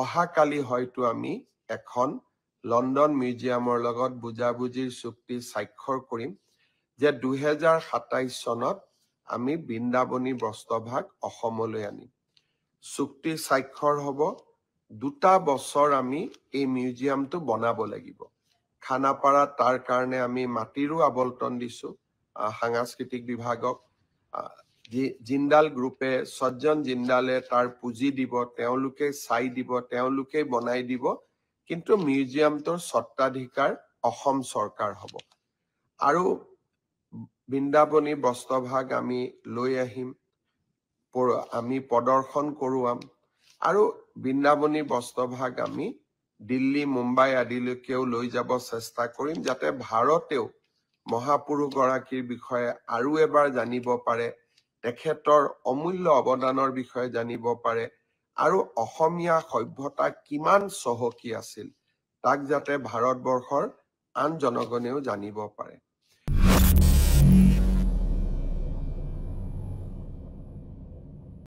অহাকালি হয়তো আমি এখন লণ্ডন মিউজিয়ামৰ লগত বুজাবুজিৰ চুক্তি স্বাক্ষৰ কৰিম যে 2027 চনত আমি বৃন্দাবনী বস্ত্ৰভাগ অসমলৈ আনিম। চুক্তি স্বাক্ষৰ হ'ব, 2 বছৰ আমি এই মিউজিয়ামটো বনাব লাগিব। খানাপাৰাত তাৰ কাৰণে আমি মাটিৰো আবণ্টন দিছো সাংস্কৃতিক বিভাগক। জিন্দাল গ্ৰুপে, সজ্জন জিন্দালে তাৰ পুঁজি দিব, তেওঁলোকে চাই দিব, তেওঁলোকে বনাই দিব, কিন্তু মিউজিয়ামটোৰ স্বত্বাধিকাৰ অসম চৰকাৰ হ'ব। আৰু বৃন্দাবনী বস্ত্ৰভাগ আমি লৈ আহিম, আমি প্ৰদৰ্শন কৰোৱাম, আৰু বৃন্দাবনী বস্ত্ৰভাগ আমি দিল্লী, মুম্বাই আদিলৈকেও লৈ যাব চেষ্টা কৰিম, যাতে ভাৰতেও মহাপুৰুষগৰাকীৰ বিষয়ে আৰু এবাৰ জানিব পাৰে, তেখেতৰ অমূল্য অৱদানৰ বিষয়ে জানিব পাৰে, আৰু অসমীয়া সভ্যতা কিমান চহকী আছিল তাক যাতে ভাৰতবৰ্ষৰ আন জনগণেও জানিব পাৰে।